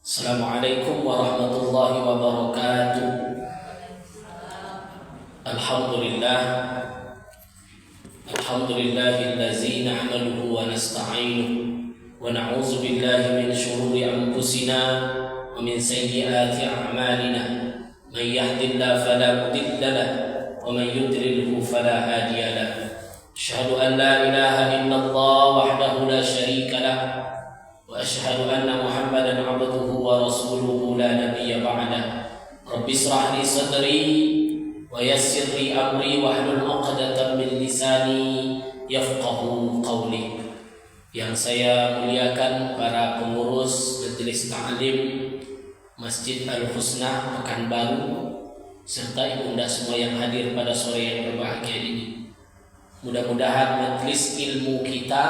Assalamualaikum warahmatullahi wabarakatuh. Alhamdulillah. Alhamdulillahillazi nahmaduhu wa nasta'inuhu wa na'udzu billahi min shururi anfusina wa min sayyiati a'malina. Man yahdihillahu fala mudilla lahu wa man yudlilhu fala hadiya lahu. Asyhadu an la ilaha illallah wahdahu la syarika lahu wa asyhadu anna Muhammadan abduhu wa rasuluhu la nabiyya ba'da. Rabbi ishrah li sadri wa yassir li amri wahlul 'uqdatam min lisani yafqahu qawli. Yang saya muliakan para pengurus Majelis Ta'lim Masjid Al-Husna Pekanbaru serta ibunda semua yang hadir pada sore yang berbahagia ini. Mudah-mudahan majelis ilmu kita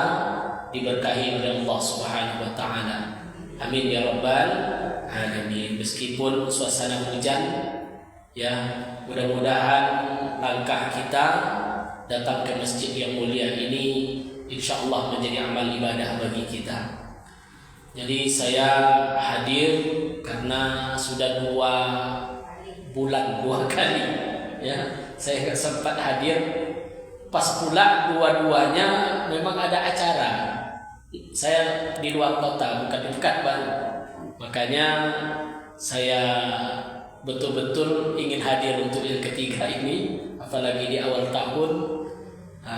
diberkahi oleh Allah Subhanahu wa taala. Amin ya rabbal alamin. Meskipun suasana hujan, ya, mudah-mudahan langkah kita datang ke masjid yang mulia ini insyaallah menjadi amal ibadah bagi kita. Jadi saya hadir karena sudah 2 bulan 2 kali, ya, saya nggak sempat hadir. Pas pula dua-duanya memang ada acara. Saya di luar kota, bukan dekat baru. Makanya saya betul-betul ingin hadir untuk yang ketiga ini, apalagi di awal tahun.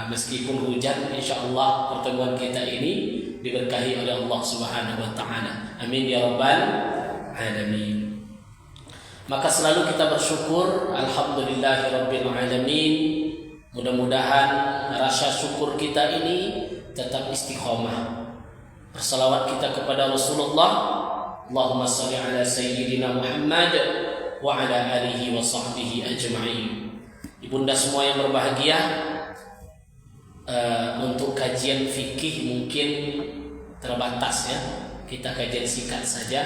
Meskipun hujan, insyaallah pertemuan kita ini diberkahi oleh Allah Subhanahu wa taala. Amin ya rabbal alamin. Maka selalu kita bersyukur, alhamdulillahirabbil alamin. Mudah-mudahan rasa syukur kita ini tetap istiqomah. Bersalawat kita kepada Rasulullah. Allahumma shalli ala sayyidina Muhammad wa ala alihi wa sahbihi ajma'in. Ibunda semua yang berbahagia, untuk kajian fikih mungkin terbatas, ya. Kita kajian singkat saja.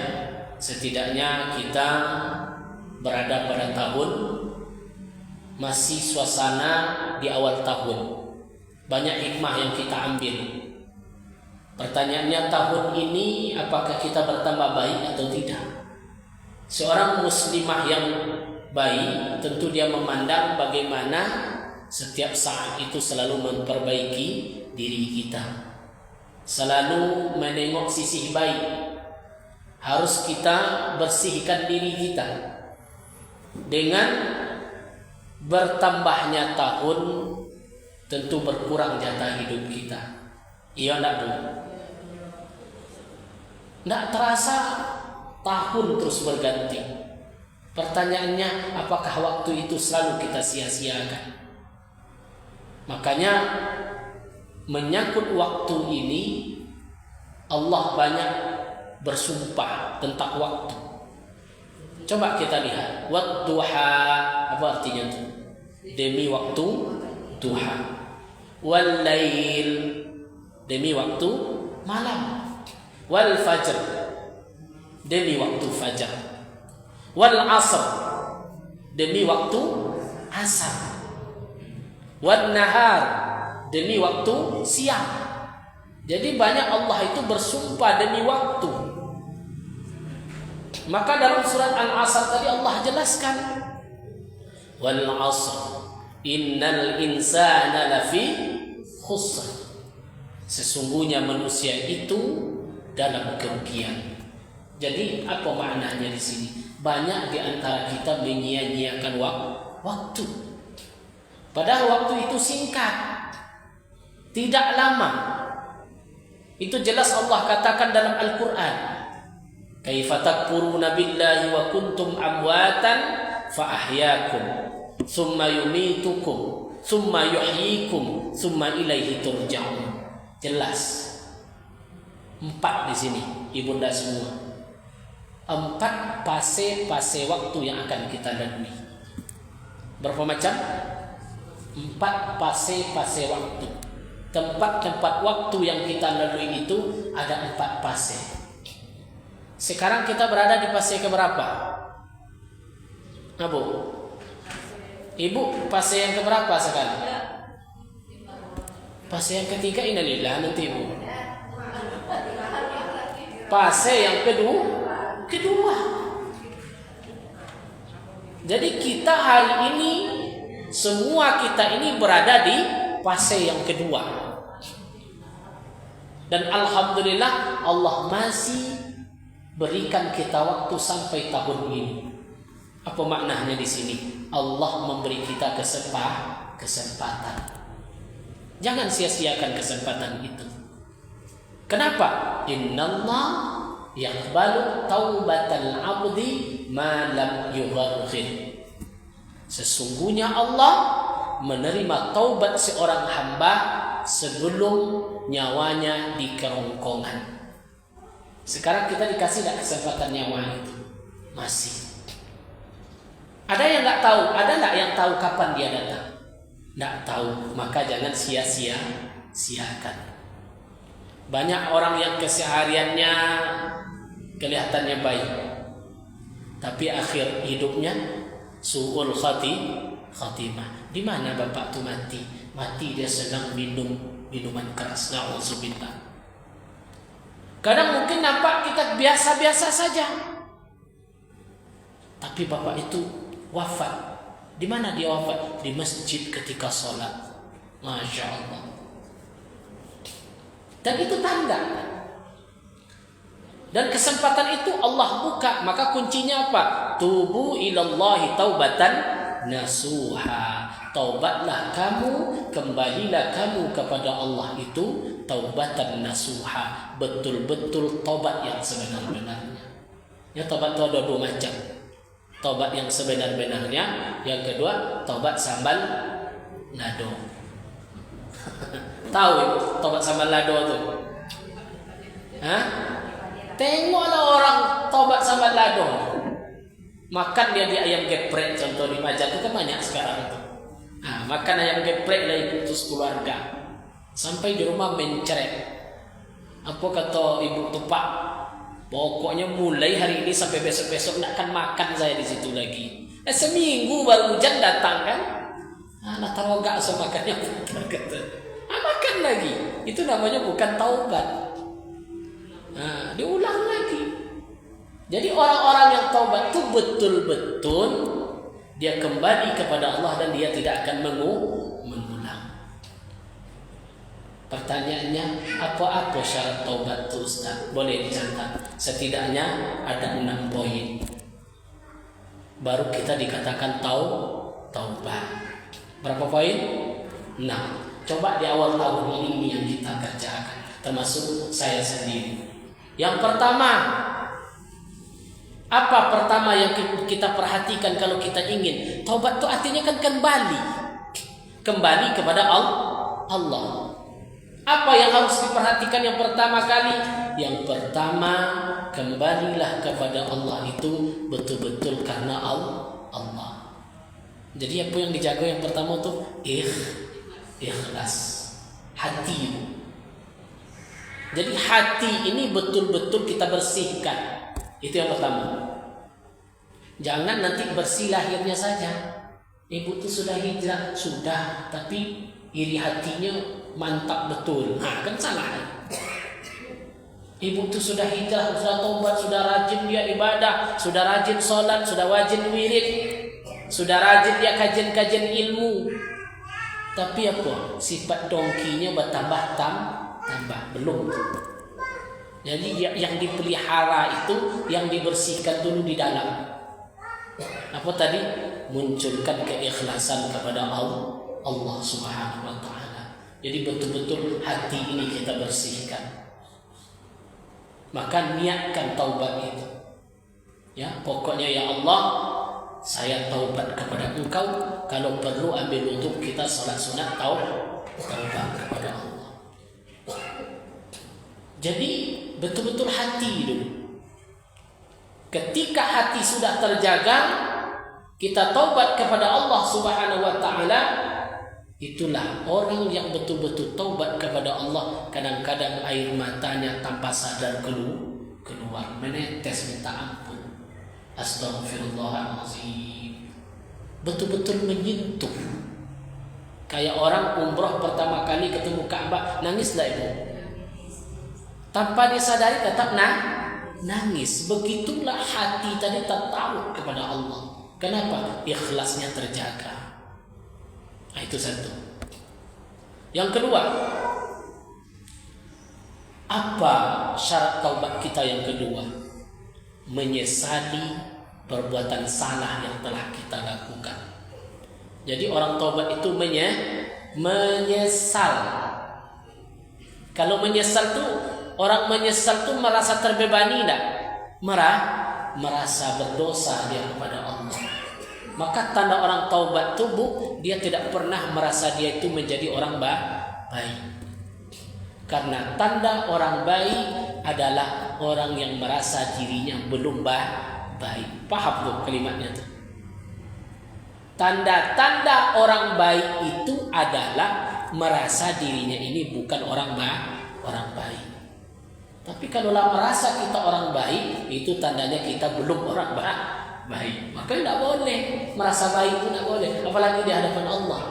Setidaknya kita berada pada tahun, masih suasana di awal tahun. Banyak hikmah yang kita ambil. Pertanyaannya, tahun ini apakah kita bertambah baik atau tidak? Seorang muslimah yang baik tentu dia memandang bagaimana setiap saat itu selalu memperbaiki diri kita, selalu menengok sisi baik. Harus kita bersihkan diri kita. Dengan bertambahnya tahun tentu berkurang jatah hidup kita. Iya enggak, Bu? Enggak terasa tahun terus berganti. Pertanyaannya, apakah waktu itu selalu kita sia-siakan? Makanya menyangkut waktu ini, Allah banyak bersumpah tentang waktu. Coba kita lihat, wadduha, apa artinya itu? Demi waktu duha. Wal lail, demi waktu malam. Wal fajr, demi waktu fajar. Wal asr, demi waktu asar. Wan nahar, demi waktu siang. Jadi banyak Allah itu bersumpah demi waktu. Maka dalam surat Al-Asr tadi Allah jelaskan, wal 'asr innal insana lafi khusr. Sesungguhnya manusia itu dalam kerugian. Jadi apa maknanya di sini? Banyak di antara kita menyia-nyiakan waktu. Padahal waktu itu singkat, tidak lama. Itu jelas Allah katakan dalam Al-Qur'an. Kaifa takfuruna billahi wa kuntum amwatan fa ahyaakum tsumma yumitukum tsumma yuhyikum tsumma ilaihi turja'un. Jelas. 4 di sini, ibunda semua. 4 fase waktu yang akan kita lalui. Berapa macam? 4 fase waktu. Tempat-tempat waktu yang kita lalui itu ada 4 fase. Sekarang kita berada di fase keberapa? Abu? Ibu, fase yang keberapa sekarang? Fase yang ketiga, innalillah nanti Ibu. Fase yang kedua, kedua. Jadi kita hari ini, semua kita ini berada di fase yang kedua. Dan alhamdulillah Allah masih berikan kita waktu sampai tahun ini. Apa maknanya di sini? Allah memberi kita kesempatan. Jangan sia-siakan kesempatan itu. Kenapa? Innallah yaqbalu taubatal 'abdi ma lam yugharghir. Sesungguhnya Allah menerima taubat seorang hamba sebelum nyawanya di kerongkongan. Sekarang kita dikasih tidak kesempatan nyawa itu? Masih. Ada yang nggak tahu? Ada nggak yang tahu kapan dia datang? Nggak tahu. Maka jangan sia-siakan. Banyak orang yang kesehariannya kelihatannya baik, tapi akhir hidupnya su'ul khatimah. Di mana bapak tuh mati? Mati dia sedang minum minuman keras. Na'udzubillah. Kadang mungkin nampak kita biasa-biasa saja, tapi bapak itu wafat. Di mana dia wafat? Di masjid ketika sholat. Masya Allah. Dan itu tanda. Dan kesempatan itu Allah buka. Maka kuncinya apa? Tubu ilallahi taubatan nasuha. Taubatlah kamu, kembalilah kamu kepada Allah itu taubatan nasuha, betul-betul taubat yang sebenar-benarnya. Ya, taubat itu ada dua macam. Taubat yang sebenar-benarnya, yang kedua taubat sambal lado. Tahu taubat sambal lado itu? Hah? Tengoklah orang taubat sambal lado. Makan dia di ayam geprek, contoh di Majak itu kan banyak sekarang itu. Nah, makan ayam geprek lah ibu terus keluarga. Sampai di rumah mencret. Apa kata ibu tu, Pak? Pokoknya mulai hari ini sampai besok-besok nak akan makan saya di situ lagi. Seminggu baru hujan datang kan? Nak tahu gak so makannya kata. Makan lagi. Itu namanya bukan taubat. Diulang lagi. Jadi orang-orang yang taubat itu betul-betul dia kembali kepada Allah dan dia tidak akan mengulang. Pertanyaannya, apa syarat taubat itu Ustaz? Boleh dicatat. Setidaknya ada 6 poin. Baru kita dikatakan taubat. Berapa poin? 6. Coba di awal tahun ini yang kita kerjakan, termasuk saya sendiri. Yang pertama, apa pertama yang kita perhatikan kalau kita ingin taubat itu artinya kan kembali kepada Allah. Apa yang harus diperhatikan yang pertama kali? Yang pertama, kembalilah kepada Allah itu betul-betul karena Allah. Jadi apa yang dijaga yang pertama tuh ikhlas, hati. Jadi hati ini betul-betul kita bersihkan. Itu yang pertama. Jangan nanti bersih lahirnya saja. Ibu itu sudah hijrah, sudah, tapi iri hatinya mantap betul. Kan salah. Ibu itu sudah hijrah, sudah taubat, sudah rajin dia ibadah, sudah rajin sholat, sudah wajib wirid, sudah rajin dia kajian-kajian ilmu. Tapi apa? Sifat dongkinya bertambah tambah belum. Jadi yang dipelihara itu yang dibersihkan dulu di dalam. Apa tadi? Munculkan keikhlasan kepada Allah Subhanahu wa taala. Jadi betul-betul hati ini kita bersihkan. Maka niatkan taubat itu. Ya, pokoknya ya Allah, saya taubat kepada Engkau. Kalau perlu ambil untuk kita salat sunat taubat kepada Allah. Jadi betul-betul hati dulu. Ketika hati sudah terjaga, kita taubat kepada Allah Subhanahu wa taala, itulah orang yang betul-betul taubat kepada Allah. Kadang-kadang air matanya tanpa sadar keluar, menetes minta ampun. Astaghfirullahaladzim. Betul-betul menyentuh. Kayak orang umroh pertama kali ketemu Ka'bah, nangislah ibu. Tanpa disadari tetap nangis. Begitulah hati tadi takarub kepada Allah. Kenapa? Ikhlasnya terjaga. Nah, itu satu. Yang kedua, apa syarat taubat kita yang kedua? Menyesali perbuatan salah yang telah kita lakukan. Jadi orang taubat itu menyesal. Kalau menyesal tuh, orang menyesal tuh merasa terbebani enggak? Merasa berdosa dia kepada Allah. Maka tanda orang taubat tuh dia tidak pernah merasa dia itu menjadi orang baik. Karena tanda orang baik adalah orang yang merasa dirinya belum baik. Paham tuh kalimatnya tuh? Tanda-tanda orang baik itu adalah merasa dirinya ini bukan orang baik. Tapi kalau merasa kita orang baik, itu tandanya kita belum orang baik. Maka tidak boleh merasa baik, itu tidak boleh. Apalagi di hadapan Allah.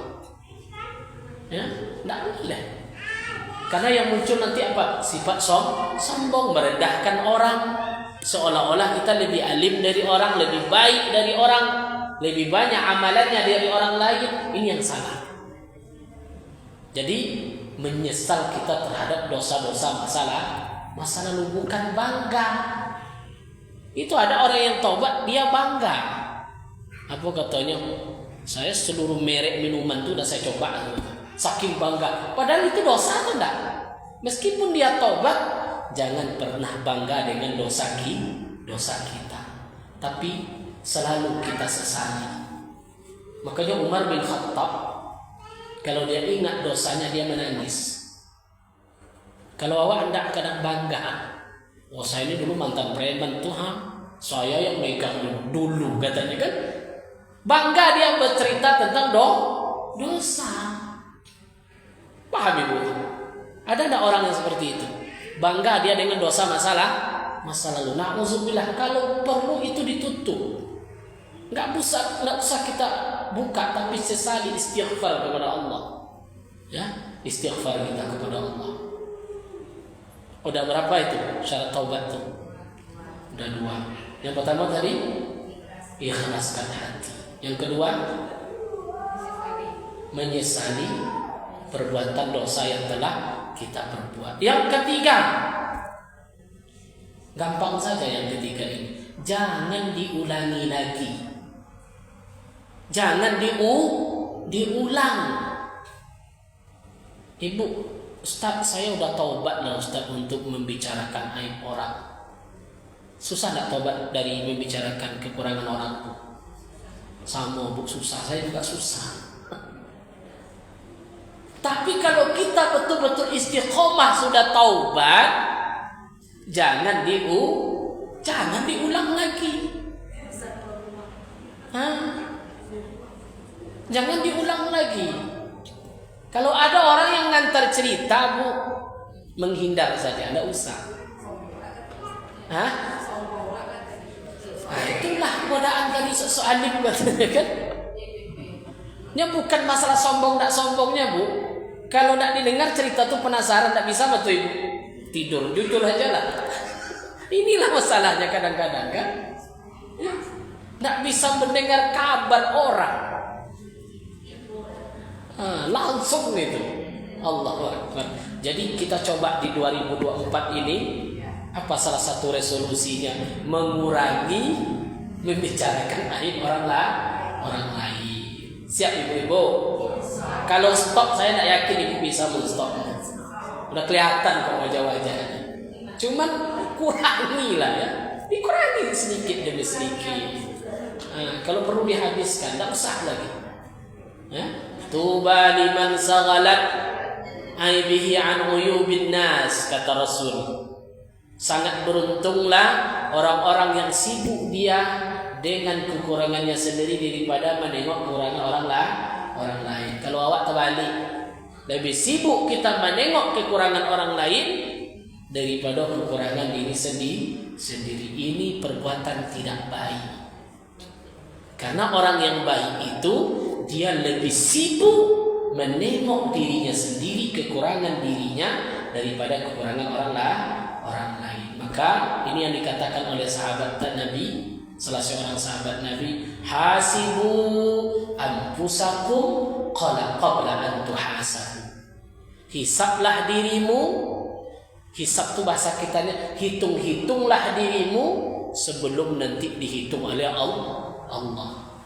Ya, tidak boleh. Karena yang muncul nanti apa? Sifat sombong, merendahkan orang, seolah-olah kita lebih alim dari orang, lebih baik dari orang, lebih banyak amalannya dari orang lain. Ini yang salah. Jadi menyesal kita terhadap dosa-dosa masa lalu, bukan bangga. Itu ada orang yang taubat dia bangga. Apa katanya? Saya seluruh merek minuman itu sudah saya coba. Saking bangga. Padahal itu dosa atau enggak? Meskipun dia taubat, jangan pernah bangga dengan dosa kita. Tapi selalu kita sesali. Makanya Umar bin Khattab, kalau dia ingat dosanya dia menangis. Kalau awak hendak kadang bangga, oh saya ini dulu mantan preman tuh, saya yang megang dulu katanya kan. Bangga dia bercerita tentang dosa. Paham ibu? Ada enggak orang yang seperti itu? Bangga dia dengan dosa masa lalu. Na'udzubillah, kalau perlu itu ditutup. Enggak usah kita buka, tapi sesali istighfar kepada Allah. Ya, istighfar kita kepada Allah. Udah berapa itu syarat taubat itu? Udah 2. Yang pertama tadi ikhlaskan hati. Yang kedua menyesali perbuatan dosa yang telah kita perbuat. Yang ketiga, gampang saja yang ketiga ini. Jangan diulangi lagi. Jangan diulang. Ibu, Ustaz, saya udah taubat lah Ustaz untuk membicarakan aib orang. Susah tak taubat dari membicarakan kekurangan orang, Bu? Sama, Bu, susah. Saya juga susah. Tapi kalau kita betul-betul istiqomah sudah taubat, jangan diulang lagi. Jangan diulang lagi. Kalau ada orang yang ngantar cerita, Bu, menghindar saja, enggak usah. Itulah godaan dari soalim katanya kan. Ini bukan masalah sombong tak sombongnya, Bu. Kalau tak didengar cerita tuh penasaran, tak bisa betul Ibu tidur, jujur aja lah. Inilah masalahnya kadang-kadang kan. Tak bisa mendengar kabar orang. Langsung itu. Allahu Akbar. Jadi kita coba di 2024 ini, apa salah satu resolusinya? Mengurangi membicarakan aib orang lain. Siap ibu-ibu? Kalau stop saya tidak yakin ibu bisa men-stop. Udah kelihatan kok wajah-wajahnya. Cuman kurangilah ya. Dikurangi sedikit demi sedikit. Kalau perlu dihabiskan, tidak usah lagi. Tuba liman saghalat aibihi an uyubin nas, kata Rasul. Sangat beruntunglah orang-orang yang sibuk dia dengan kekurangannya sendiri daripada menengok kekurangan orang lain. Kalau awak terbalik, lebih sibuk kita menengok kekurangan orang lain daripada kekurangan diri sendiri. Ini perbuatan tidak baik. Karena orang yang baik itu dia lebih sibuk menengok dirinya sendiri, kekurangan dirinya daripada kekurangan orang lain. Maka Maka ini yang dikatakan oleh sahabat Nabi, salah seorang sahabat Nabi, hasibu anfusakum qabla an tuhasabu. Hisablah dirimu. Hisab itu bahasa kitanya, hitung-hitunglah dirimu sebelum nanti dihitung oleh Allah.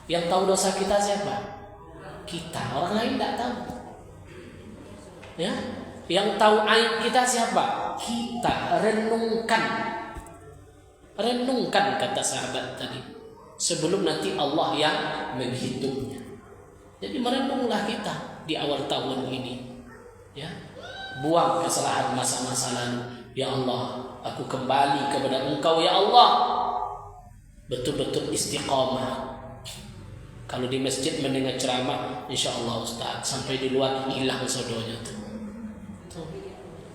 Yang tahu dosa kita siapa? Kita. Orang lain tidak tahu. Ya, yang tahu aib kita siapa? Kita. Renungkan kata sahabat tadi, sebelum nanti Allah yang menghitungnya. Jadi merenunglah kita di awal tahun ini, ya, buang kesalahan masa-masa lalu. Ya Allah, aku kembali kepada Engkau ya Allah. Betul-betul istiqamah. Kalau di masjid mendengar ceramah, insya Allah Ustaz, sampai di luar hilang sodonya tuh.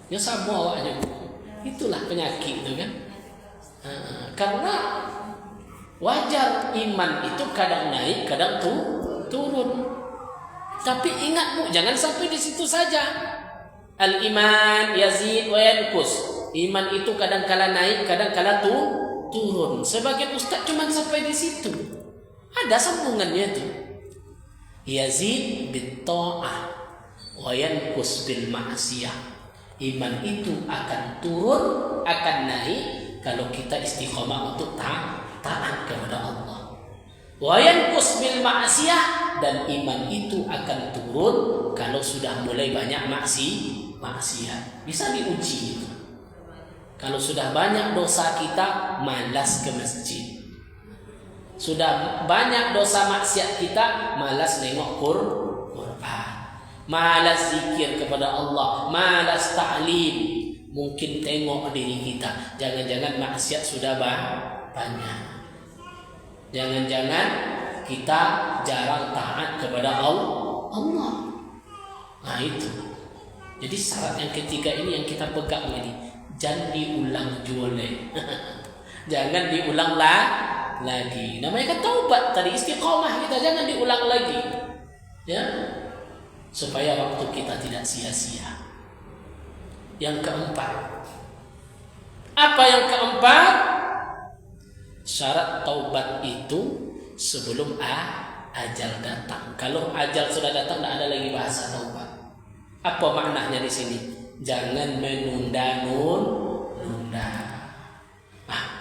Ya sama awaknya. Itulah penyakit itu kan. Karena wajar iman itu kadang naik, kadang turun. Tapi ingat Bu, jangan sampai di situ saja. Al-iman yazid wa yanqus. Iman itu kadang kala naik, kadang kala turun. Sebagian ustaz cuma sampai di situ. Ada sambungannya itu. Yazid bit ta'ah wa yanqus bil ma'siyah. Iman itu akan turun, akan naik kalau kita istiqomah untuk taat kepada Allah. Wa yanqus bil ma'siyah, dan iman itu akan turun kalau sudah mulai banyak maksiat. Bisa diuji itu. Kalau sudah banyak dosa kita, malas ke masjid. Sudah banyak dosa maksiat kita, malas nengok Quran. Malas zikir kepada Allah, malas ta'lim. Mungkin tengok diri kita, jangan-jangan maksiat sudah banyak. Jangan-jangan kita jarang taat kepada Allah. Nah itu. Jadi syarat yang ketiga ini yang kita pegang ini, jangan diulang jole. Jangan diulang lagi. Namanya kan taubat tadi, istiqomah kita, jangan diulang lagi. Ya. Supaya waktu kita tidak sia-sia. Yang keempat. Apa yang keempat? Syarat taubat itu sebelum ajal datang. Kalau ajal sudah datang, tidak ada lagi bahasa taubat. Apa maknanya di sini? Jangan menunda-nunda.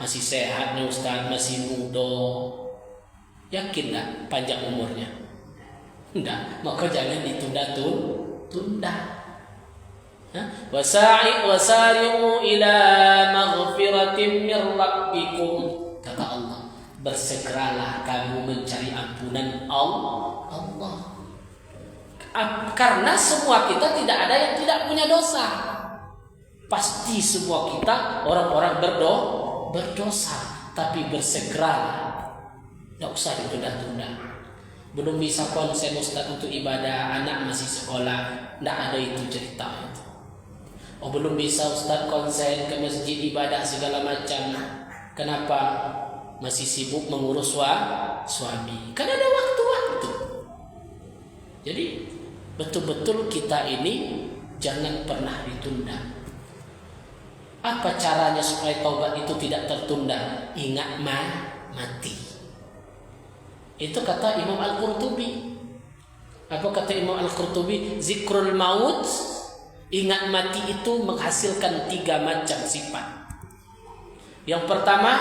Masih sehat nih Ustaz, masih muda. Yakin tak panjang umurnya? Tidak. Maka jangan ditunda-tunda. Wasari'u ila maghfiratin min rabbikum. Kata Allah, bersegeralah kamu mencari ampunan Allah. Karena semua kita tidak ada yang tidak punya dosa. Pasti semua kita orang-orang berdosa, tapi bersegeralah. Tidak usah ditunda-tunda. Belum bisa konsen Ustaz untuk ibadah, anak masih sekolah, tidak ada itu cerita itu. Belum bisa Ustaz konsen ke masjid ibadah segala macam. Kenapa? Masih sibuk mengurus suami. Kan ada waktu-waktu. Jadi betul-betul kita ini jangan pernah ditunda. Apa caranya supaya taubat itu tidak tertunda? Ingat mati. Itu kata Imam Al-Qurtubi. Apa kata Imam Al-Qurtubi? Zikrul maut, ingat mati itu menghasilkan 3 macam sifat. Yang pertama,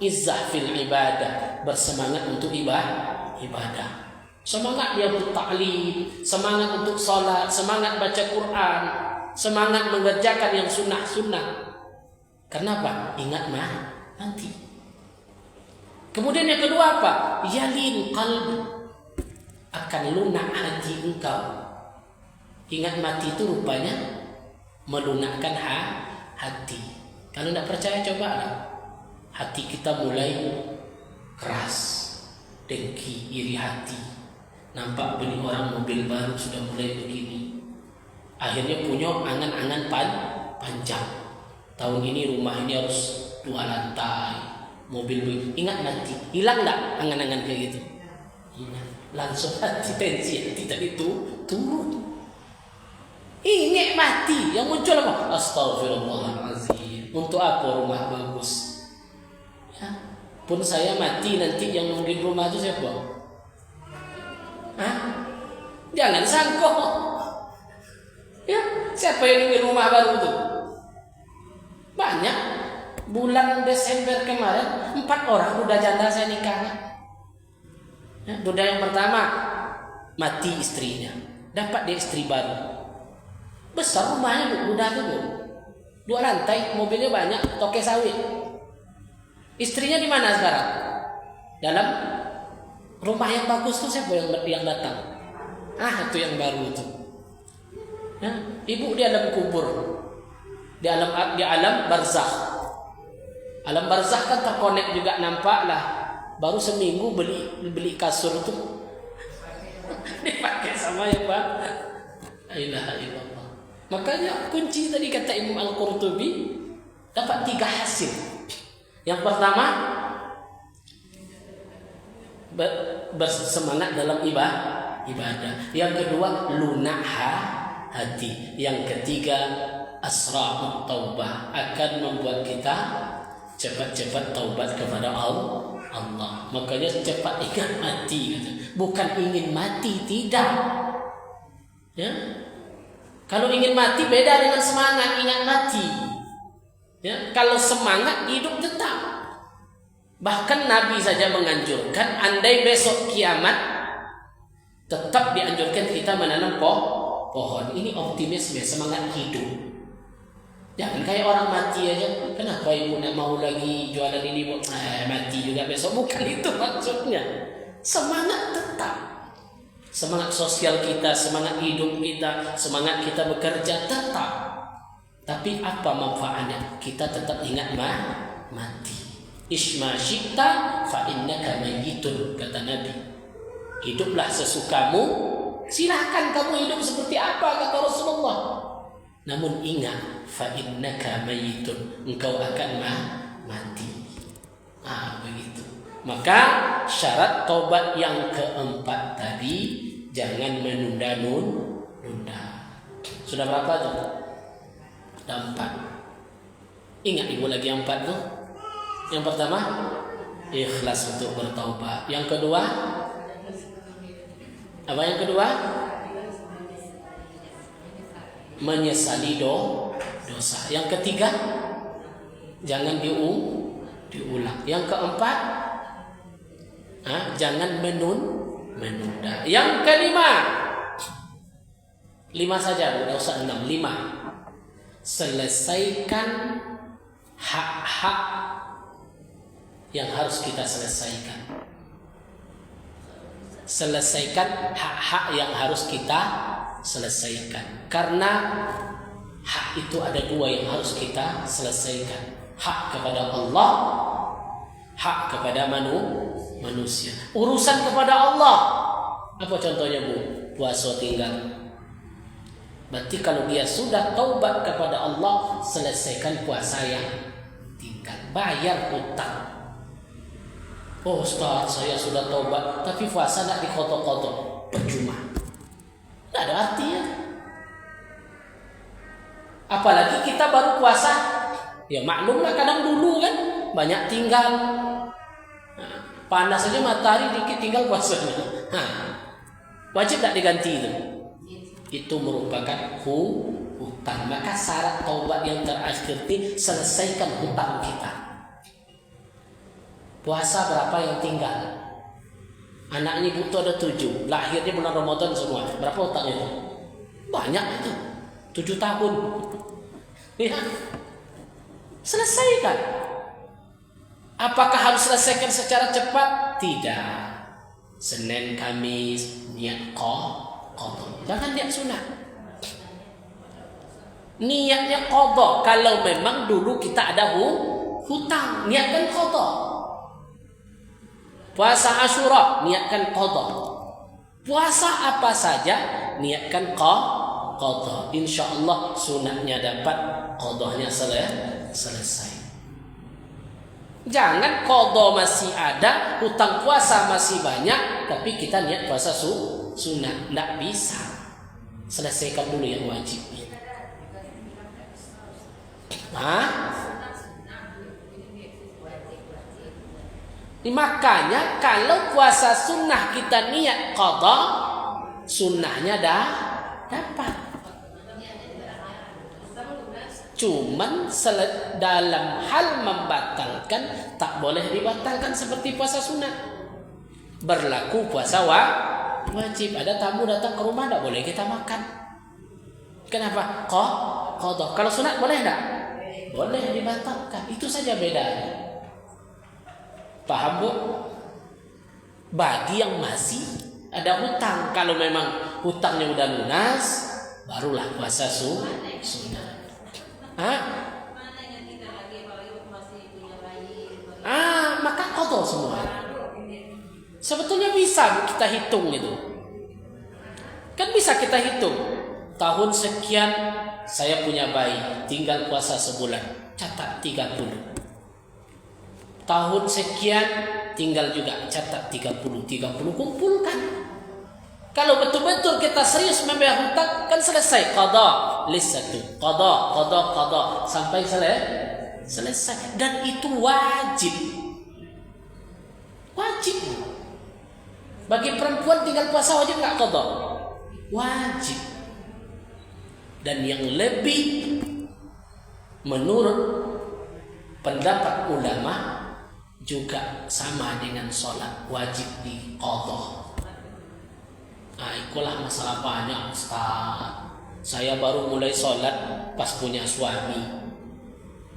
izzah fil ibadah, bersemangat untuk ibadah. Semangat dia bertaklim, semangat untuk sholat, semangat baca Quran, semangat mengerjakan yang sunnah-sunnah. Kenapa? Ingat mati. Kemudian yang kedua apa? Yalin qalbi, akan lunak hati engkau. Ingat mati itu rupanya melunakkan hati. Kalau tidak percaya cobalah. Hati kita mulai keras, dengki, iri hati. Nampak beli orang mobil baru sudah mulai begini. Akhirnya punya angan-angan panjang. Tahun ini rumah ini harus 2 lantai, mobil begini. Ingat nanti, hilang tak angan-angan kayak gitu? Hilang. Langsung hati tensi hati tadi itu turun. Ingat mati, yang muncul apa? Astagfirullahaladzim. Untuk apa rumah bagus? Ya, pun saya mati nanti yang nungguin rumah itu siapa? Hah? Jangan sangkok. Ya, siapa yang nungguin rumah baru itu? Banyak. Bulan Desember kemarin 4 orang duda janda saya nikah. Ya, duda yang pertama mati istrinya, dapat dia istri baru. Besar rumahnya bu, duda itu bu. 2 lantai, mobilnya banyak, toke sawit. Istrinya di mana sekarang? Dalam rumah yang bagus tuh siapa yang datang? Itu yang baru itu. Ya, ibu di alam kubur, di alam barzakh. Alam barzakh kan terkonek juga, nampak lah. Baru seminggu beli kasur itu dipakai sama ya Pak. La ilaha illallah. Makanya kunci tadi kata Imam Al-Qurtubi dapat 3 hasil. Yang pertama bersemangat dalam ibadah. Yang kedua lunak hati. Yang ketiga asra'ut taubah, akan membuat kita cepat-cepat taubat kepada Allah. Makanya cepat ingat mati, bukan ingin mati, tidak. Ya, kalau ingin mati beda dengan semangat ingat mati. Ya, kalau semangat hidup tetap. Bahkan Nabi saja menganjurkan, andai besok kiamat, tetap dianjurkan kita menanam pohon. Ini optimisme, semangat hidup. Jangan kayak orang mati aja. Kenapa ibu nak mau lagi jualan ini bu? Mati juga besok. Bukan itu maksudnya. Semangat tetap. Semangat sosial kita, semangat hidup kita, semangat kita bekerja tetap. Tapi apa manfaatnya? Kita tetap ingat mati. Isma syi'ta fa innaka mayyitun, kata Nabi. Hiduplah sesukamu. Silahkan kamu hidup seperti apa, kata Rasulullah. Namun ingat, fa innaka mayyitun, engkau akan mati. Begitu. Maka syarat tobat yang keempat tadi, jangan menunda-nunda. Sudah berapa tuh? Ada 4. Ingat ibu lagi yang 4 tuh. Yang pertama, ikhlas untuk bertaubat. Yang kedua, apa yang kedua? Menyesali dosa. Yang ketiga, jangan diulang. Yang keempat, jangan menunda. Yang kelima, 5 saja, tidak usah 6. 5, selesaikan hak-hak yang harus kita selesaikan. Selesaikan hak-hak yang harus kita selesaikan. Karena hak itu ada 2 yang harus kita selesaikan. Hak kepada Allah, hak kepada manusia. Urusan kepada Allah, apa contohnya bu? Puasa tinggal. Berarti kalau dia sudah taubat kepada Allah, selesaikan puasa yang tinggal. Bayar hutang. Oh Ustaz, saya sudah taubat, tapi puasa tidak dikotok-kotok, percuma. Tidak ada artinya. Apalagi kita baru puasa, ya maklumlah kadang dulu kan banyak tinggal. Panas saja matahari dikit tinggal puasanya. Wajib tak diganti itu? Itu merupakan hutang. Maka syarat taubat yang terakhir itu selesaikan hutang kita. Puasa berapa yang tinggal? Anaknya butuh ada 7, lahirnya bulan Ramadan semua. Berapa hutangnya itu? Banyak itu, 7 tahun. Ya, selesaikan. Apakah harus selesaikan secara cepat? Tidak. Senin, Kamis, niat qadha. Jangan niat sunat. Niatnya qadha. Kalau memang dulu kita ada hutang, niatkan qadha. Puasa Asyura, niatkan qadha. Puasa apa saja, niatkan qadha. InsyaAllah sunatnya dapat, qadhanya selesai. Jangan qadha masih ada, hutang puasa masih banyak, tapi kita niat puasa sunat. Tidak bisa. Selesaikan dulu yang wajib. Makanya kalau puasa sunnah kita niat qada, sunnahnya dah dapat. Cuman dalam hal membatalkan tak boleh dibatalkan seperti puasa sunnah. Berlaku puasa wajib. Ada tamu datang ke rumah tak boleh kita makan. Kenapa? Qada. Kalau sunat boleh tak? Boleh dibatalkan. Itu saja bedanya. Paham bu? Bagi yang masih ada hutang, kalau memang hutangnya udah lunas, barulah puasa sunnah. Maka qada semua. Sebetulnya bisa kita hitung itu. Kan bisa kita hitung. Tahun sekian saya punya bayi, tinggal puasa sebulan, catat 30. Tahun sekian tinggal juga, catat 30 kumpulkan. Kalau betul-betul kita serius membayar hutang, kan selesai qada list 1, qada sampai selesai. Dan itu wajib. Bagi perempuan tinggal puasa wajib enggak qada? Wajib. Dan yang lebih menurut pendapat ulama juga sama dengan sholat wajib di qada. Itulah masalah banyak Ustaz. Saya baru mulai sholat pas punya suami.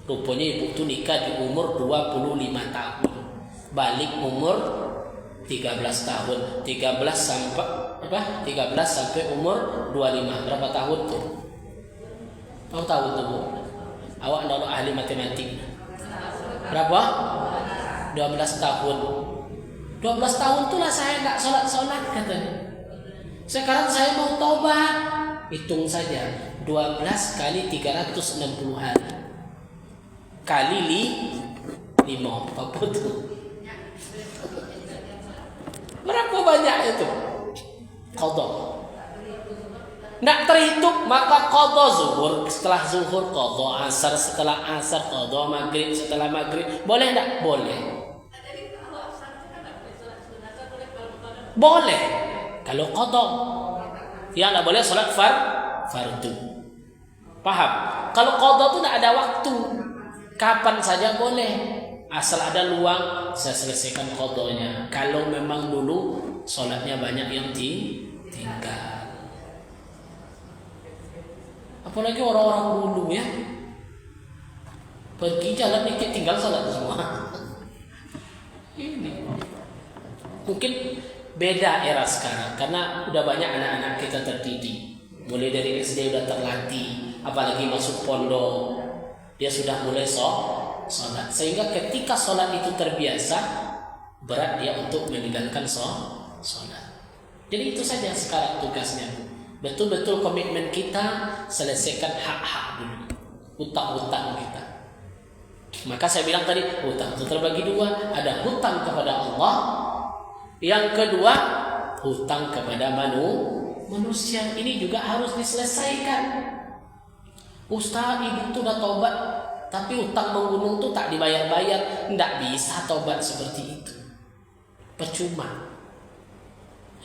Rupanya ibu tu nikah di umur 25 tahun. Balik umur 13 tahun. 13 sampai umur 25. Berapa tahun tuh? Kamu tahu tuh Bu? Awak adalah ahli matematik. Berapa? 12 tahun. 12 tahun itulah saya enggak sholat katanya. Sekarang saya mau tobat. Hitung saja 12 kali 360 hari kali 5. Apa itu? Berapa banyak itu? Qada. Nggak terhitung, maka qada zuhur, setelah zuhur qada asar, setelah asar qada maghrib, setelah maghrib. Boleh enggak? Boleh. Boleh. Kalau qada. Yang enggak boleh salat fardu. Paham? Kalau qada itu enggak ada waktu. Kapan saja boleh. Asal ada luang, saya selesaikan qadanya. Kalau memang dulu salatnya banyak yang tinggal. Apalagi orang-orang dulu ya, pergi jalan dikit tinggal salat semua. Ini mungkin beda era sekarang karena udah banyak anak-anak kita terdidik, mulai dari SD udah terlatih, apalagi masuk pondok dia sudah mulai sholat, sehingga ketika sholat itu terbiasa, berat dia untuk meninggalkan sholat. Jadi itu saja sekarang tugasnya. Betul-betul komitmen kita selesaikan hak-hak dulu, hutang-hutang kita. Maka saya bilang tadi, hutang itu terbagi dua. Ada hutang kepada Allah, yang kedua hutang kepada manusia. Ini juga harus diselesaikan. Ustaz, ibu itu udah tobat, tapi hutang menggunung itu tak dibayar-bayar. Tidak bisa tobat seperti itu, percuma.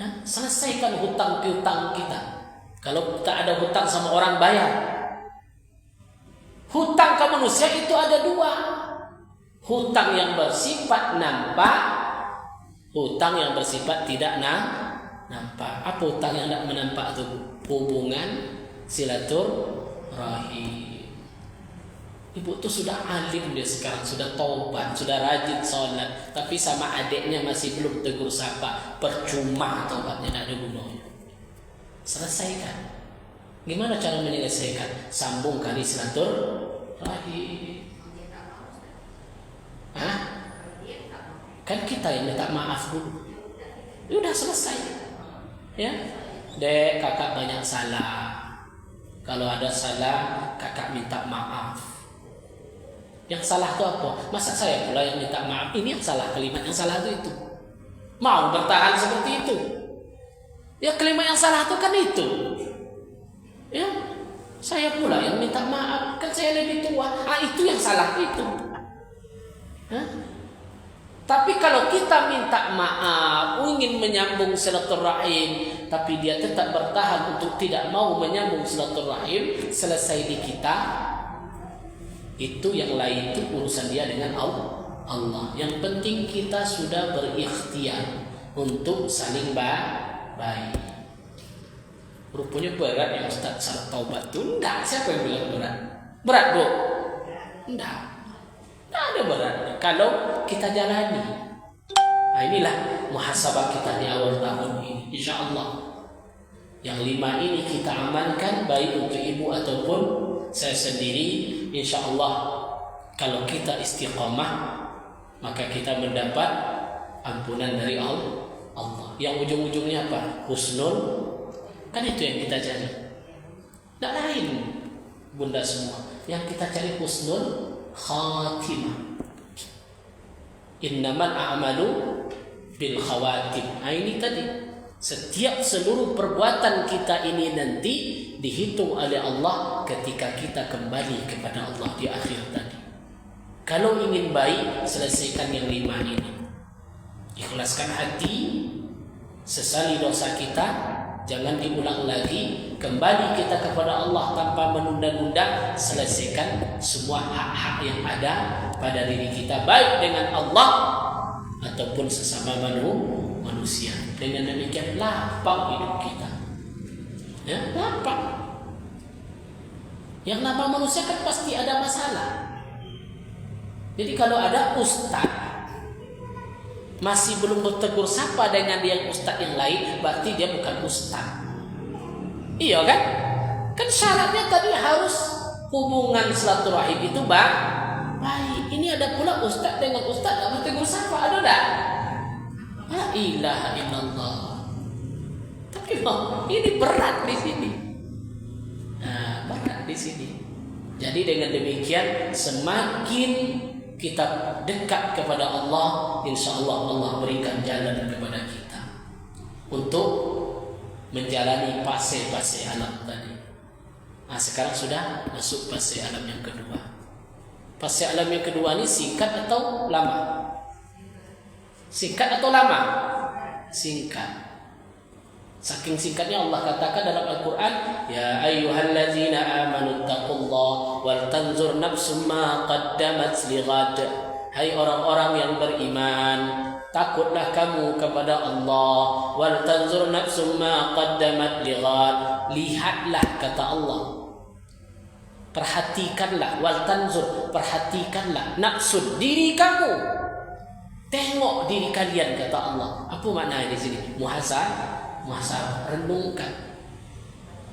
Ya, selesaikan hutang piutang kita. Kalau kita ada hutang sama orang, bayar. Hutang ke manusia itu ada dua. Hutang yang bersifat nampak, hutang yang bersifat tidak nampak. Apa hutang yang tidak menampak itu? Hubungan silaturahim. Ibu itu sudah alim, dia sekarang sudah taubat, sudah rajin sholat, tapi sama adiknya masih belum tegur sapa. Percuma taubatnya, tidak ada gunanya. Selesaikan. Gimana cara menyelesaikan? Sambung kali silaturahim. Kan kita yang minta maaf dulu. Udah selesai. Ya, Dek, kakak banyak salah. Kalau ada salah, kakak minta maaf. Yang salah itu apa? Masa saya pula yang minta maaf? Ini yang salah, kalimat yang salah itu. Mau bertahan seperti itu? Ya, kalimat yang salah itu kan itu. Ya, saya pula yang minta maaf, kan saya lebih tua. Itu yang salah itu. Tapi kalau kita minta maaf, ingin menyambung silaturahim, tapi dia tetap bertahan untuk tidak mau menyambung silaturahim, selesai di kita, itu yang lain itu urusan dia dengan Allah. Yang penting kita sudah berikhtiar untuk saling baik. Rupanya berat ya Ustaz, syarat taubat itu enggak. Siapa yang bilang berat? Berat, Bu? Enggak. Enggak ada berat kalau kita jalani. Nah, inilah muhasabah kita di awal tahun ini, insyaallah. Yang 5 ini kita amankan, baik untuk ibu ataupun saya sendiri. Insyaallah kalau kita istiqamah, maka kita mendapat ampunan dari Allah. Yang ujung-ujungnya apa? Husnul. Kan itu yang kita cari. Tidak lain, bunda semua. Yang kita cari husnul khatimah. Innamal a'malu bil khawatim. Nah, ini tadi, setiap seluruh perbuatan kita ini nanti dihitung oleh Allah ketika kita kembali kepada Allah di akhir tadi. Kalau ingin baik, selesaikan yang 5 ini. Ikhlaskan hati, sesali dosa kita, jangan diulang lagi. Kembali kita kepada Allah tanpa menunda-nunda. Selesaikan semua hak-hak yang ada pada diri kita, baik dengan Allah ataupun sesama manusia. Dengan demikian lapang hidup kita. Ya, lapang. Yang nama manusia kan pasti ada masalah. Jadi kalau ada ustaz masih belum bertegur sapa dengan yang ustaz yang lain, berarti dia bukan ustaz. Iya kan? Kan syaratnya tadi harus hubungan silaturahim itu baik. Ini ada pula ustaz dengan ustaz tak bertegur sapa, ada tak? La ilaha illallah. Tapi ini berat di sini. Nah, berat di sini. Jadi dengan demikian semakin kita dekat kepada Allah, insya Allah Allah berikan jalan kepada kita untuk menjalani fase-fase alam tadi. Nah, sekarang sudah masuk fase alam yang kedua. Fase alam yang kedua ini singkat atau lama? Singkat atau lama? Singkat. Saking singkatnya Allah katakan dalam Al-Quran, ya ayyuhallazina amanu taqullaha wal tanzur nafsum ma qaddamat lighad. Hai orang-orang yang beriman, takutlah kamu kepada Allah. Wal tanzur nafsum ma qaddamat lighad. Lihatlah, kata Allah, perhatikanlah. Wal tanzur, perhatikanlah. Nafsun, diri kamu, tengok diri kalian, kata Allah. Apa maknanya di sini? Muhasabah, renungkan.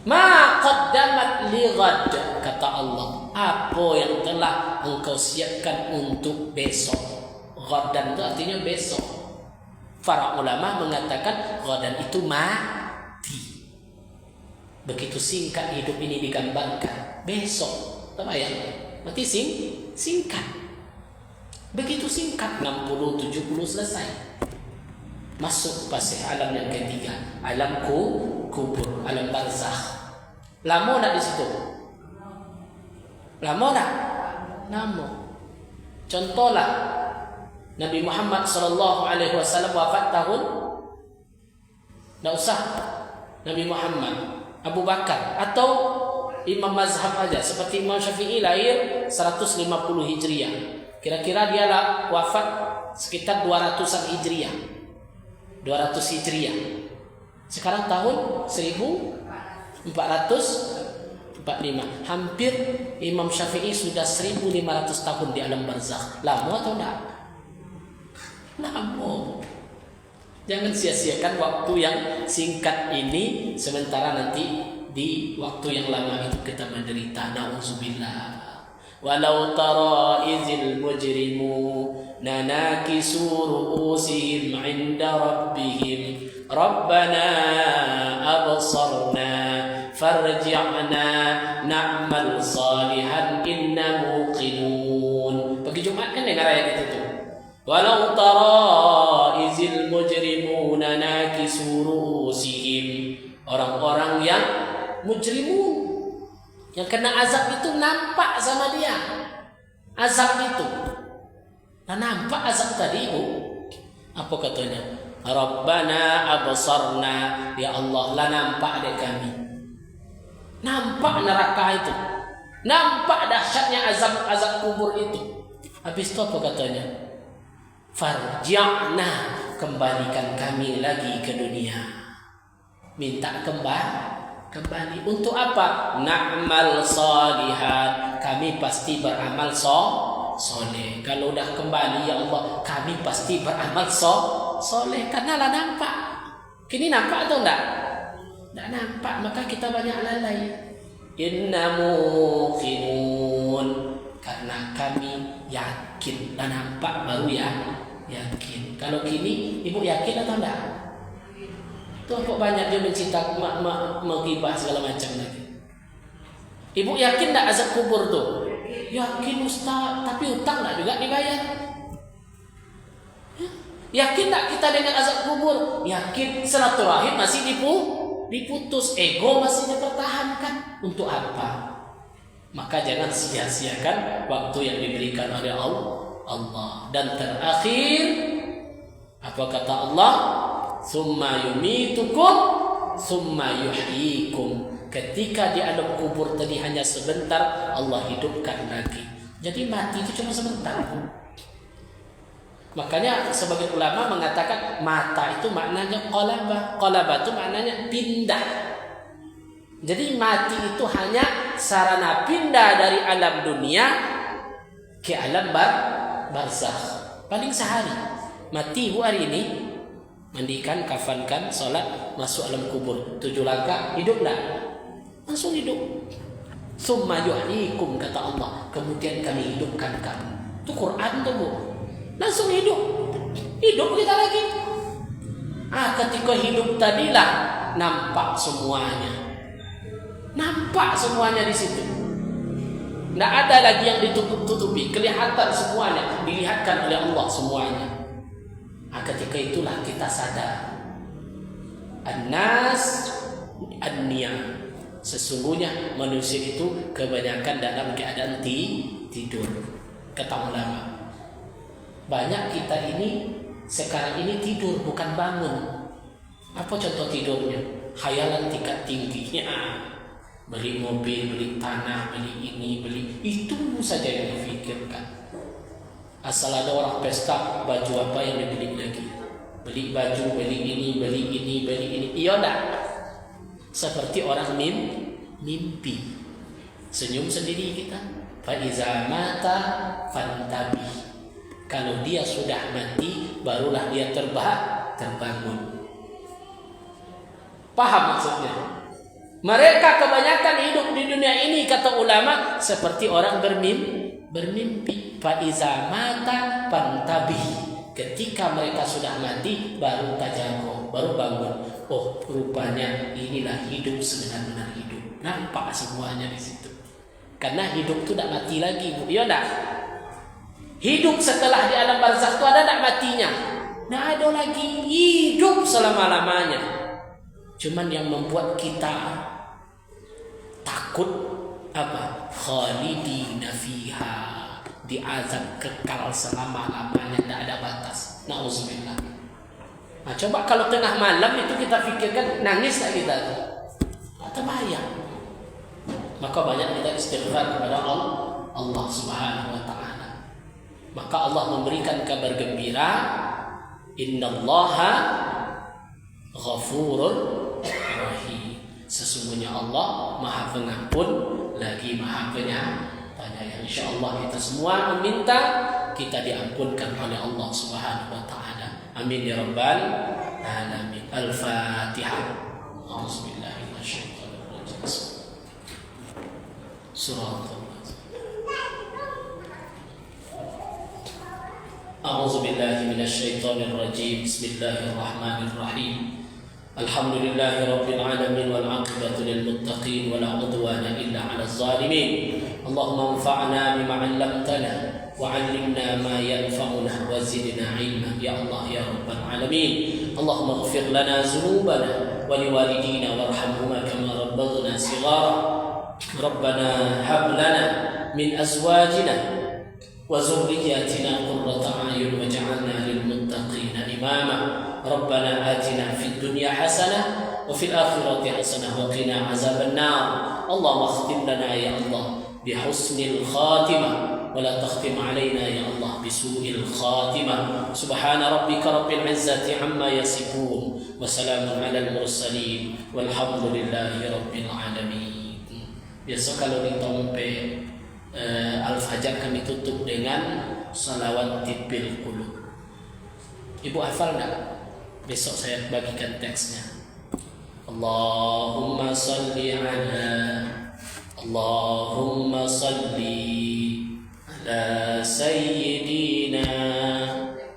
Ma qaddamat lighad, kata Allah, apa yang telah engkau siapkan untuk besok. Ghadan itu artinya besok. Para ulama mengatakan ghadan itu mati. Begitu singkat hidup ini digambarkan. Besok, terbayang? Mati singkat. Begitu singkat, 60, 70 selesai. Masuk fase alam yang ketiga, alam kubur, alam barzakh. Lama nak di situ? Lama nak? Lama. Contohlah Nabi Muhammad SAW wafat tahun, tak usah Nabi Muhammad, Abu Bakar atau imam mazhab aja seperti Imam Syafi'i lahir 150 Hijriah. Kira-kira dia lah wafat sekitar 200-an Hijriah. 200 Hijriah. Sekarang tahun 1445. Hampir Imam Syafi'i sudah 1500 tahun di alam barzakh. Lama atau enggak? Lama. Jangan sia-siakan waktu yang singkat ini, sementara nanti di waktu yang lama itu kita menderita. Nauzubillah. Walau tara izil mujrimu nanakisu ru'usihim 'inda rabbihim rabbana absarna farji'na na'mal salihan inna muqinun. Bagi Jumat kan dengar ayat itu tuh. Walau tara izil mujrimuna nakisu ru'usihim, orang-orang yang mujrimun, yang kena azab itu nampak sama dia azab itu. Nah, nampak azab tadi, Bu. Apa katanya? Rabbana absarna, ya Allah lah nampak dek kami. Nampak neraka itu. Nampak dahsyatnya azab kubur itu. Habis itu apa katanya? Farji'na, kembalikan kami lagi ke dunia. Minta kembali. Untuk apa? Na'mal salihat, kami pasti beramal soleh. Kalau udah kembali, ya Allah, kami pasti beramal soleh. Karena lah nampak. Kini nampak atau enggak? Enggak nampak, maka kita banyak lalai. Inna muqinun, karena kami yakin. Dan nampak baru ya yakin. Kalau kini ibu yakin atau enggak? Tuh kok banyak dia mencinta menghibah segala macam lagi. Ibu yakin enggak azab kubur tuh? Yakin Ustaz, tapi utang enggak juga dibayar? Yakin enggak kita dengan azab kubur? Yakin. Silaturahim masih diputus, ego masih dipertahankan. Untuk apa? Maka jangan sia-siakan waktu yang diberikan oleh Allah. Dan terakhir, apa kata Allah? Summa yumitukum summa yuhyikum. Ketika di alam kubur tadi hanya sebentar, Allah hidupkan lagi. Jadi mati itu cuma sebentar. Makanya sebagian ulama mengatakan mata itu maknanya qalabah. Qalabah itu maknanya pindah. Jadi mati itu hanya sarana pindah dari alam dunia ke alam barzakh. Paling sehari. Mati ibu hari ini, mandikan, kafankan, sholat, masuk alam kubur. 7 langkah, hidup dah. Langsung hidup. Summa yuhyikum, kata Allah. Kemudian kami hidupkan kamu. Itu Quran tuh bu. Langsung hidup. Hidup kita lagi. Ketika hidup tadilah nampak semuanya. Nampak semuanya di situ. Tidak ada lagi yang ditutup-tutupi. Kelihatan semuanya. Dilihatkan oleh Allah semuanya. Ketika itulah kita sadar. An-nas an-niyam. Sesungguhnya manusia itu kebanyakan dalam keadaan tidur. Kata ulama. Banyak kita ini sekarang ini tidur bukan bangun. Apa contoh tidurnya? Khayalan tingkat tingginya. Beli mobil, beli tanah, beli ini, beli itu saja yang difikirkan. Asal ada orang pesta, baju apa yang dibeli lagi? Beli baju, beli ini, beli ini, beli ini. Iya enggak? Seperti orang mimpi. Senyum sendiri kita. Fa iza mata fantabi. Kalau dia sudah mati, barulah dia terbangun. Paham maksudnya? Mereka kebanyakan hidup di dunia ini, kata ulama, seperti orang bermimpi. Fa iza mata fantabi. Ketika mereka sudah mati, baru tajago, baru bangun. Oh, rupanya inilah hidup sebenar-benar hidup. Nampak semuanya di situ. Karena hidup itu tidak mati lagi, Bu. Iya enggak? Hidup setelah di alam barzakh itu ada enggak matinya? Tidak ada lagi. Hidup selama-lamanya. Cuman yang membuat kita takut apa? Khalidina fiha. Diazab kekal selama-lamanya, tidak ada batas. Na'udzubillah. Nah, coba kalau tengah malam itu kita pikirkan, nangis tak kita? Terbayang. Maka banyak kita istighfar kepada Allah Subhanahu wa ta'ala. Maka Allah memberikan kabar gembira, innallaha ghafurur rahim. Sesungguhnya Allah Maha Pengampun lagi Maha Penyayang. Insyaallah kita semua meminta kita diampunkan oleh Allah Subhanahu wa taala. Amin ya rabbal alamin. Al-Fatihah. A'udzubillahi minasyaitonir rajim. Surah A'udzubillahi minasyaitonir rajim. Bismillahirrahmanirrahim. Alhamdulillahi rabbil alamin wal 'aqibatu lil muttaqin wa la 'udwana illa 'alal zalimin. Allahumma anfa'na bima 'allamtana wa 'allimna ma yanfa'una wa zidna 'ilma ya Allah ya rabbal alamin. Allahumma ighfir lana dhunubana wa liwalidina warhamhuma kama rabbaghna shighara. Rabbana hab lana min azwajina وذرياتنا قرة أعين واجعلنا للمتقين إماما ربنا آتنا في الدنيا حسنة وفي الآخرة حسنة وقنا عذاب النار اللهم اختم لنا يا الله بحسن الخاتمة ولا تختم علينا يا الله بسوء الخاتمة سبحان ربك رب العزة عما يصفون وسلام على المرسلين والحمد لله رب العالمين. Besok kalau ditompe Al-Fajr kami tutup dengan salawat tibbil qulub. Ibu hafal enggak? Besok saya bagikan teksnya. Allahumma salli ala sayyidina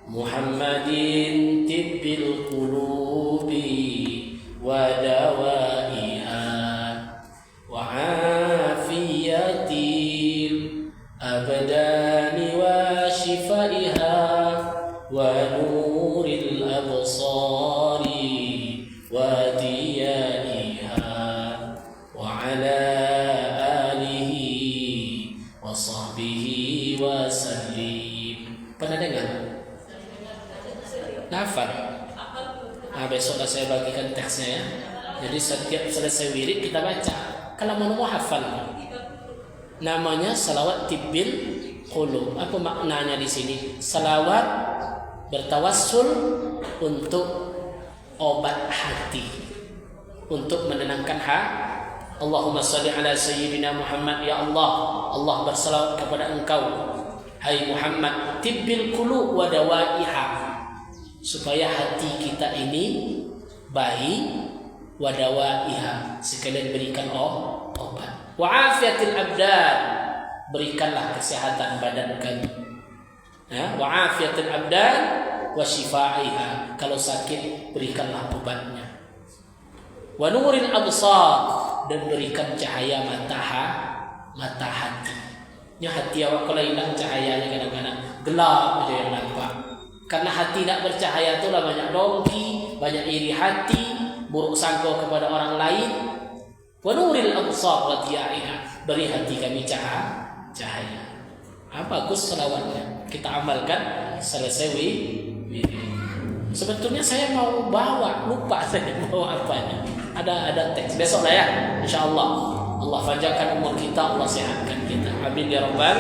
Muhammadin tibbil qulubi wa dawaiha wa afiyatil abdani wa shifaiha wa nuril absari wa diyaiha wa ala alihi wa sahbihi wa sallim. Pernah dengar? Hafal? Besok saya bagikan teksnya ya. Jadi setiap selesai wirid kita baca. Kalau mau hafal, namanya salawat tibbil qulub. Apa maknanya di sini? Salawat bertawassul untuk obat hati, untuk menenangkan hati. Allahumma salli ala sayyidina Muhammad ya Allah. Allah bersalawat kepada engkau hai Muhammad tibbil qulub wa dawaiha, supaya hati kita ini baik, wa dawaiha, sekalian berikan obat, wa afiyatil abdan, berikanlah kesehatan badan kami ya, wa afiyatil abdan wa shifaiha, kalau sakit berikanlah obatnya, wa nuril absar, dan berikan cahaya mata hati. Ya, hati awak kalau hilang cahayanya kadang-kadang gelap aja yang nampak. Karena hati nak bercahaya itulah banyak dongki, banyak iri hati, buruk sangka kepada orang lain. Wa nuril absar wa diyaiha, beri hati kami cahaya. Bagus selawatnya. Kita amalkan selesai wirid. Sebetulnya saya mau bawa, lupa saya bawa apanya. Ada teks besok lah ya, insyaallah. Allah panjangkan umur kita, Allah sehatkan kita. Amin ya rabbal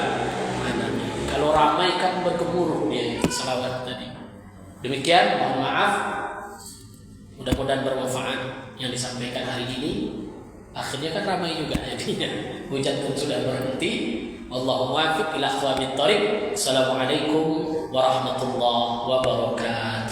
alamin. Kalau ramai kan bergemuruh dia selawat tadi. Demikian, mohon maaf. Mudah-mudahan bermanfaat yang disampaikan hari ini. Akhirnya kan ramai juga jadinya. Hujan pun sudah berhenti. Allahumma wafiq ila aqwamit thariq. Assalamualaikum warahmatullahi wabarakatuh.